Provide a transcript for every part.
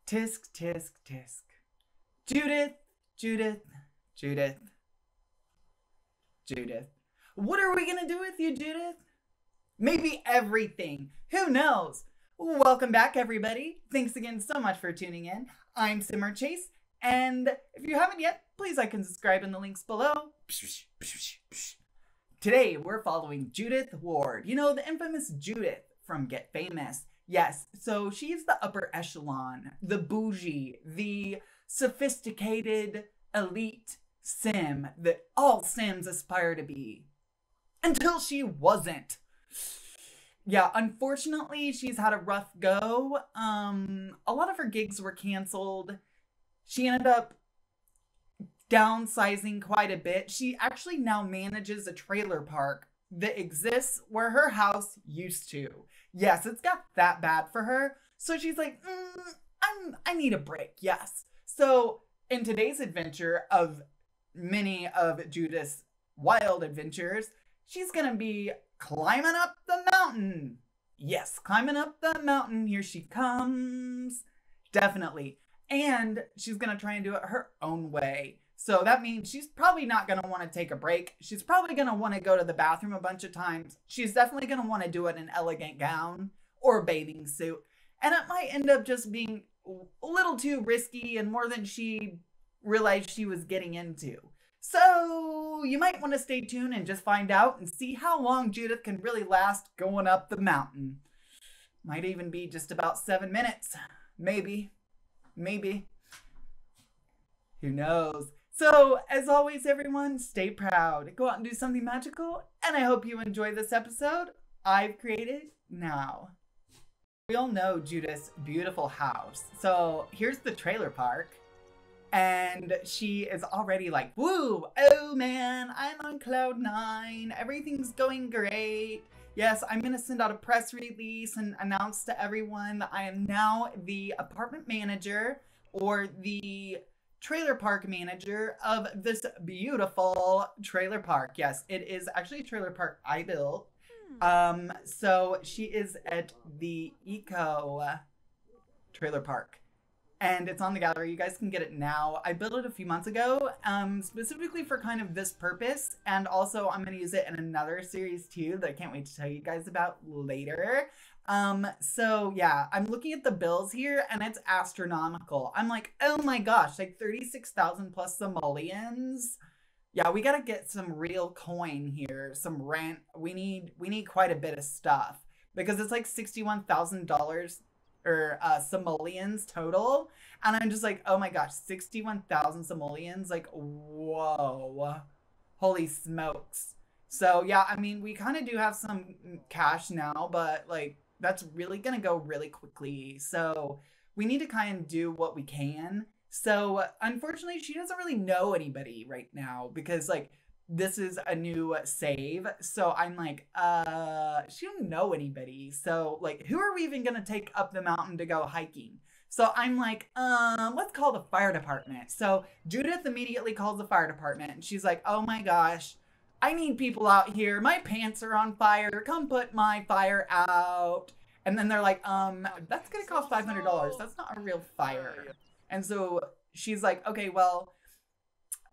Tisk, tisk, tisk. Judith, Judith, Judith, Judith. What are we gonna do with you, Judith? Maybe everything. Who knows? Welcome back, everybody. Thanks again so much for tuning in. I'm Simmer Chase, and if you haven't yet, please like and subscribe in the links below. Today, we're following Judith Ward. You know, the infamous Judith from Get Famous. Yes, so she's the upper echelon, the bougie, the sophisticated elite sim that all sims aspire to be. Until she wasn't. Yeah, unfortunately, she's had a rough go. A lot of her gigs were canceled. She ended up downsizing quite a bit. She actually now manages a trailer park that exists where her house used to. Yes, it's got that bad for her. So she's like, I need a break. Yes. So in today's adventure of many of Judith's wild adventures, she's going to be climbing up the mountain. Yes, climbing up the mountain. Here she comes. Definitely. And she's going to try and do it her own way. So that means she's probably not going to want to take a break. She's probably going to want to go to the bathroom a bunch of times. She's definitely going to want to do it in an elegant gown or a bathing suit. And it might end up just being a little too risky and more than she realized she was getting into. So you might want to stay tuned and just find out and see how long Judith can really last going up the mountain. Might even be just about 7 minutes. Maybe. Who knows? So, as always, everyone, stay proud. Go out and do something magical. And I hope you enjoy this episode I've created now. We all know Judith's beautiful house. So, here's the trailer park. And she is already like, woo, oh man, I'm on cloud 9. Everything's going great. Yes, I'm going to send out a press release and announce to everyone that I am now the apartment manager or the trailer park manager of this beautiful trailer park. Yes, it is actually a trailer park I built. So she is at the Eco trailer park. And it's on the gallery. You guys can get it now. I built it a few months ago, specifically for kind of this purpose. And also I'm going to use it in another series too that I can't wait to tell you guys about later. So yeah, I'm looking at the bills here and it's astronomical. I'm like, oh my gosh, like 36,000 plus simoleons. Yeah, we got to get some real coin here, some rent. We need quite a bit of stuff because it's like $61,000 or simoleons total. And I'm just like, oh my gosh, 61,000 simoleons. Like, whoa, holy smokes. So yeah, I mean, we kind of do have some cash now, but like, that's really gonna go really quickly. So we need to kind of do what we can. So unfortunately, she doesn't really know anybody right now because like, this is a new save. So I'm like, she don't know anybody. So like, who are we even gonna take up the mountain to go hiking? So I'm like, let's call the fire department. So Judith immediately calls the fire department and she's like, oh my gosh, I need people out here. My pants are on fire. Come put my fire out. And then they're like, that's gonna cost $500. That's not a real fire. And so she's like, okay, well,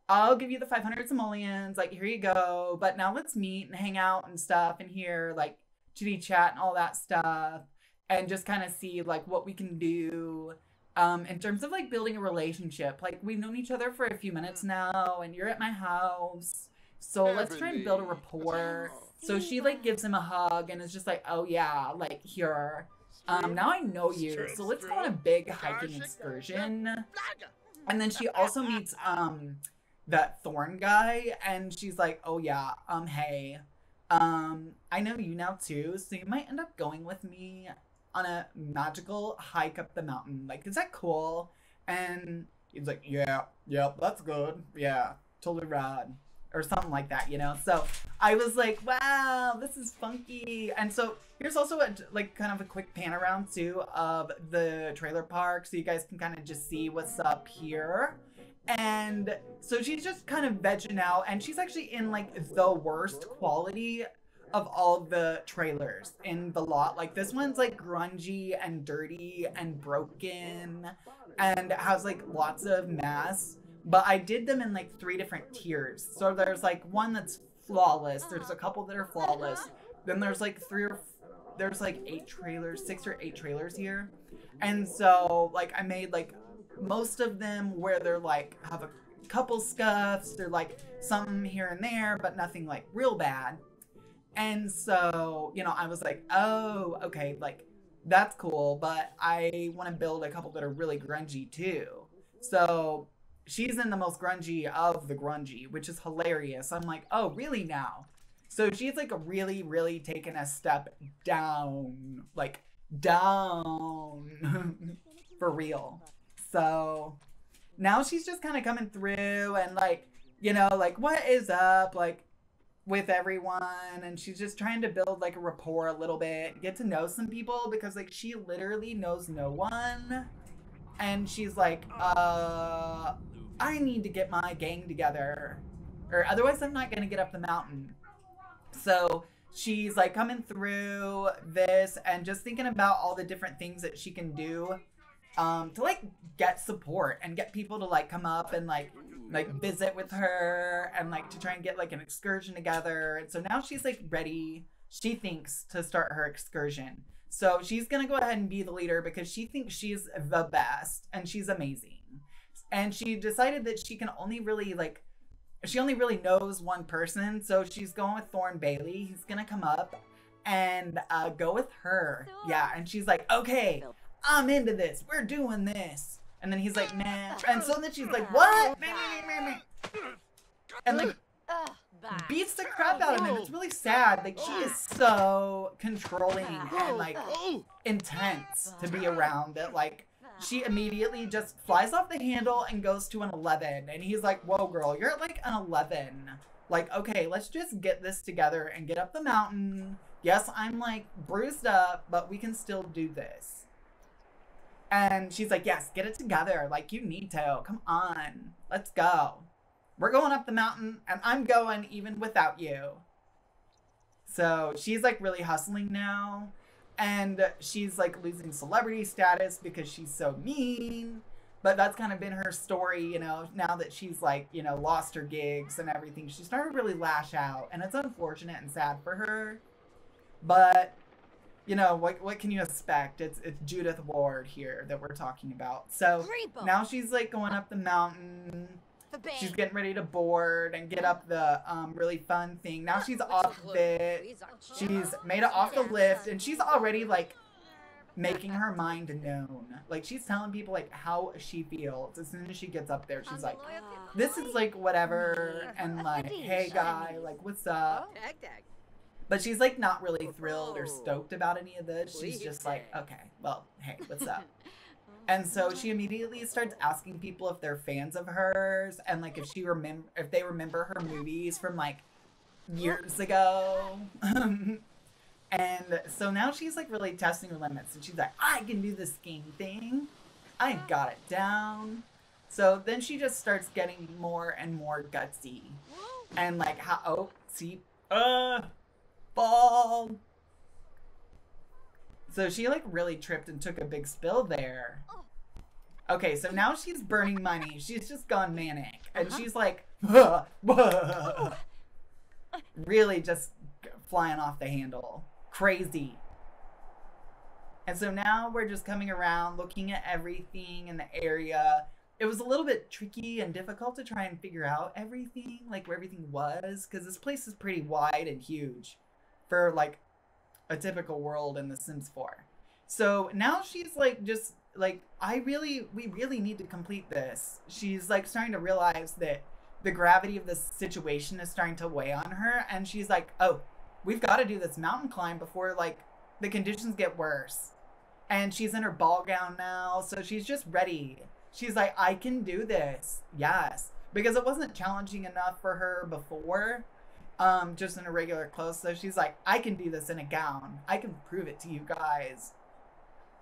I'll give you the 500 simoleons, like, here you go. But now let's meet and hang out and stuff and hear, like, chitty chat and all that stuff. And just kind of see, like, what we can do in terms of, like, building a relationship. Like, we've known each other for a few minutes now, and you're at my house. So let's try and build a rapport. So she, like, gives him a hug and is just like, oh, yeah, like, here. Now I know you. So let's go on a big hiking excursion. And then she also meets, that Thorn guy, and she's like, oh yeah, hey, I know you now too, so you might end up going with me on a magical hike up the mountain. Like, is that cool? And he's like, yeah, that's good. Yeah, totally rad. Or something like that, you know? So I was like, wow, this is funky. And so here's also a, like, kind of a quick pan around too of the trailer park, so you guys can kind of just see what's up here. And so she's just kind of vegging out, and she's actually in like the worst quality of all the trailers in the lot. Like this one's like grungy and dirty and broken and has like lots of mess. But I did them in like 3 different tiers. So there's like one that's flawless. There's a couple that are flawless. Then there's like there's like 8 trailers, 6 or 8 trailers here. And so like I made like most of them where they're like have a couple scuffs. They're like something here and there, but nothing like real bad. And so, you know, I was like, oh, okay, like that's cool, but I want to build a couple that are really grungy too. So she's in the most grungy of the grungy, which is hilarious. I'm like, oh, really now? So she's like really, really taken a step down, like down for real. So now she's just kind of coming through and like, you know, like what is up, like with everyone. And she's just trying to build like a rapport a little bit, get to know some people because like she literally knows no one. And she's like, I need to get my gang together or otherwise I'm not going to get up the mountain. So she's like coming through this and just thinking about all the different things that she can do to like get support and get people to like come up and like visit with her and like to try and get like an excursion together. And so now she's like ready, she thinks, to start her excursion. So she's gonna go ahead and be the leader because she thinks she's the best and she's amazing. And she decided that she can only really like, she only really knows one person. So she's going with Thorn Bailey. He's gonna come up and go with her. Yeah, and she's like, okay, I'm into this. We're doing this. And then he's like, nah. And so then she's like, what? And like beats the crap out of him. It's really sad. Like she is so controlling and like intense to be around that like she immediately just flies off the handle and goes to an 11. And he's like, whoa girl, you're at like an 11. Like, okay, let's just get this together and get up the mountain. Yes, I'm like bruised up, but we can still do this. And she's like, yes, get it together. Like, you need to. Come on. Let's go. We're going up the mountain, and I'm going even without you. So she's, like, really hustling now. And she's, like, losing celebrity status because she's so mean. But that's kind of been her story, you know, now that she's, like, you know, lost her gigs and everything. She started to really lash out. And it's unfortunate and sad for her. But you know, what can you expect? It's Judith Ward here that we're talking about. So now she's like going up the mountain. She's getting ready to board and get up the really fun thing. Now she's off it. She's made it off the lift and she's already like making her mind known. Like she's telling people like how she feels as soon as she gets up there. She's like, this is like whatever. And like, hey guy, like what's up? But she's like not really thrilled or stoked about any of this. She's just like, okay, well, hey, what's up? And so she immediately starts asking people if they're fans of hers and like if they remember her movies from like years ago. And so now she's like really testing her limits and she's like, I can do the skiing thing. I got it down. So then she just starts getting more and more gutsy and like fall. So she like really tripped and took a big spill there. Okay, so now she's burning money. She's just gone manic. And she's like, really just flying off the handle. Crazy. And so now we're just coming around, looking at everything in the area. It was a little bit tricky and difficult to try and figure out everything, like where everything was, because this place is pretty wide and huge for like a typical world in The Sims 4. So now she's like just like we really need to complete this. She's like starting to realize that the gravity of this situation is starting to weigh on her, and she's like, oh, we've got to do this mountain climb before like the conditions get worse. And she's in her ball gown now, so she's just ready. She's like, I can do this. Yes, because it wasn't challenging enough for her before. Just in her regular clothes. So she's like, I can do this in a gown. I can prove it to you guys.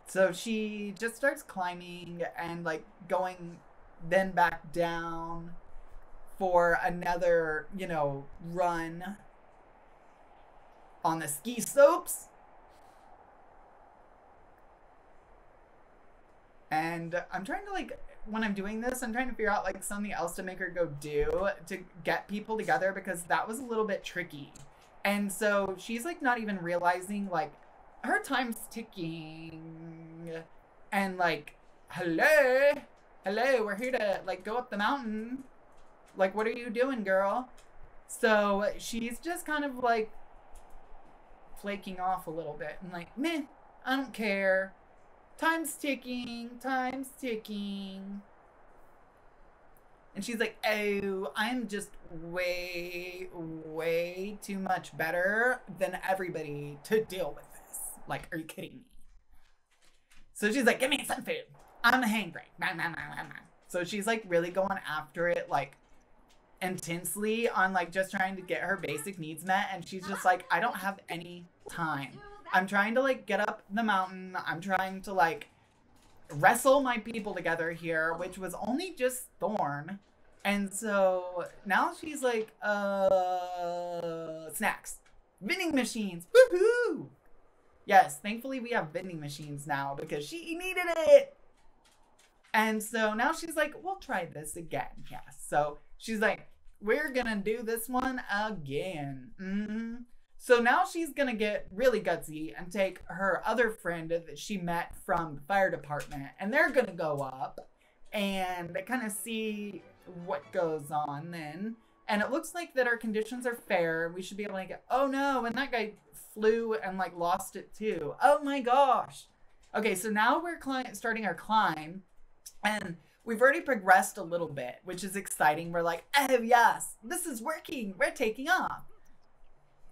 So she just starts climbing and like going then back down for another, you know, run. on the ski slopes. And I'm trying to, like, when I'm doing this, I'm trying to figure out, like, something else to make her go do to get people together, because that was a little bit tricky. And so she's, like, not even realizing, like, her time's ticking. And, like, hello, we're here to, like, go up the mountain. Like, what are you doing, girl? So she's just kind of, like, flaking off a little bit and like, meh, I don't care. Time's ticking, time's ticking. And she's like, oh, I'm just way, way too much better than everybody to deal with this. Like, are you kidding me? So she's like, give me some food. I'm hangry. So she's like really going after it, like, intensely on like just trying to get her basic needs met. And she's just like, I don't have any time. I'm trying to like get up the mountain. I'm trying to like wrestle my people together here, which was only just Thorn. And so now she's like, snacks, vending machines, woohoo! Yes, thankfully we have vending machines now because she needed it. And so now she's like, we'll try this again. Yes. So she's like, we're gonna do this one again. So now she's gonna get really gutsy and take her other friend that she met from the fire department, and they're gonna go up and kind of see what goes on then. And it looks like that our conditions are fair. We should be able to get, oh no, and that guy flew and like lost it too. Oh my gosh. Okay, so now we're starting our climb, and we've already progressed a little bit, which is exciting. We're like, oh yes, this is working. We're taking off.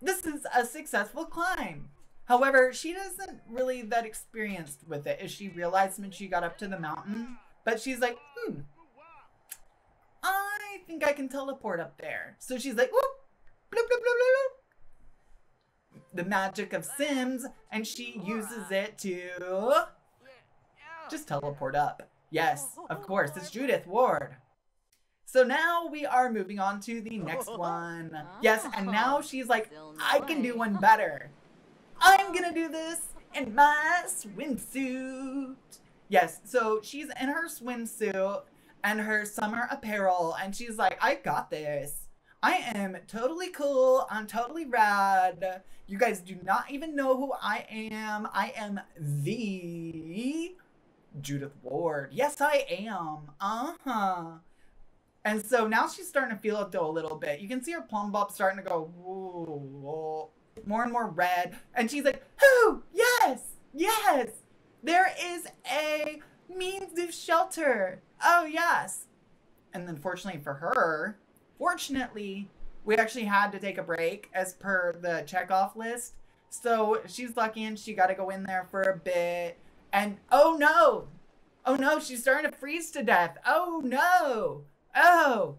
This is a successful climb. However, she isn't really that experienced with it, as she realized when she got up to the mountain. But she's like, I think I can teleport up there. So she's like, whoop, bloop, bloop, bloop, bloop, bloop. The magic of Sims, and she uses it to just teleport up. Yes, of course, it's Judith Ward. So now we are moving on to the next one. Yes, and now she's like, I can do one better. I'm gonna do this in my swimsuit. Yes, so she's in her swimsuit and her summer apparel, and she's like, I got this. I am totally cool. I'm totally rad. You guys do not even know who I am. I am the Judith Ward. Yes, I am. And so now she's starting to feel it though a little bit. You can see her plum bob starting to go whoa, more and more red. And she's like, oh, yes, yes. There is a means of shelter. Oh, yes. And then fortunately for her, we actually had to take a break as per the checkoff list. So she's lucky and she got to go in there for a bit. And oh no, she's starting to freeze to death. Oh no. Oh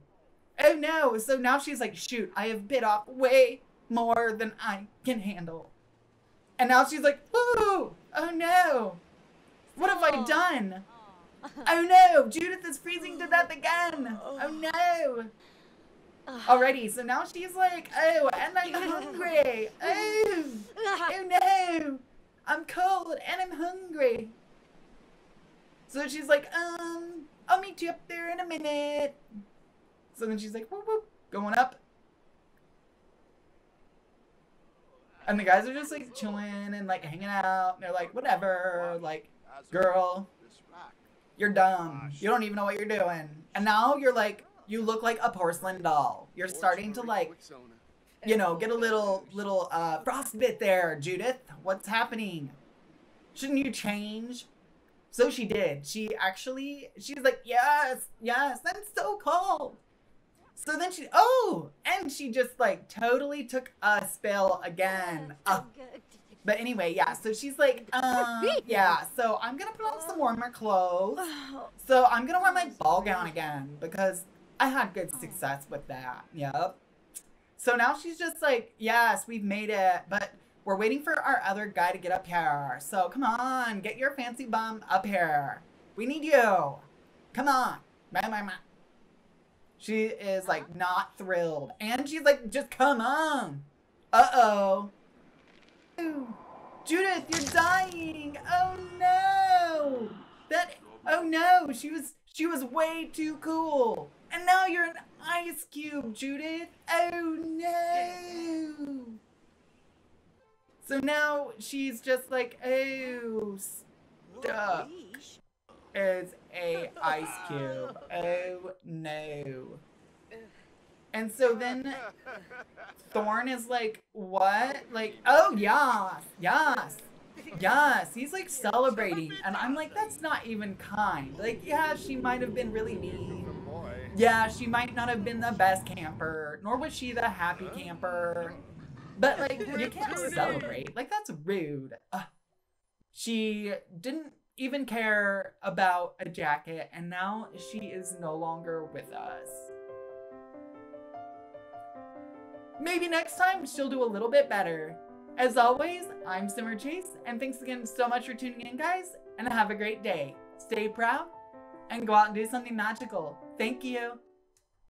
no. So now she's like, shoot, I have bit off way more than I can handle. And now she's like, oh no. What have I done? Oh no, Judith is freezing to death again. Oh no. Alrighty, so now she's like, oh, and I'm hungry. Oh no. I'm cold and I'm hungry. So she's like, I'll meet you up there in a minute. So then she's like, whoop, whoop, going up. And the guys are just like chilling and like hanging out. And they're like, whatever, like, girl, you're dumb. You don't even know what you're doing. And now you're like, you look like a porcelain doll. You're starting to like, you know, get a little frostbite there, Judith. What's happening? Shouldn't you change? So she did. She's like, yes, I'm so cold. So then and she just like totally took a spill again. But anyway, yeah, so she's like, yeah, so I'm gonna put on some warmer clothes. So I'm gonna wear my ball gown again because I had good success with that. Yep. So now she's just like, yes, we've made it, but we're waiting for our other guy to get up here. So come on, get your fancy bum up here. We need you. Come on. She is like not thrilled. And she's like, just come on. Uh-oh. Judith, you're dying! Oh no! Oh no, she was way too cool. And now you're an ice cube, Judith. Oh no! So now she's just like, oh, stuck as a ice cube. Oh no. And so then Thorn is like, what? Like, oh, yes. He's like celebrating. And I'm like, that's not even kind. Like, yeah, she might have been really mean. Yeah, she might not have been the best camper, nor was she the happy camper. But like, you can't celebrate. Like, that's rude. She didn't even care about a jacket, and now she is no longer with us. Maybe next time she'll do a little bit better. As always, I'm Simmer Chase, and thanks again so much for tuning in, guys, and have a great day. Stay proud, and go out and do something magical. Thank you.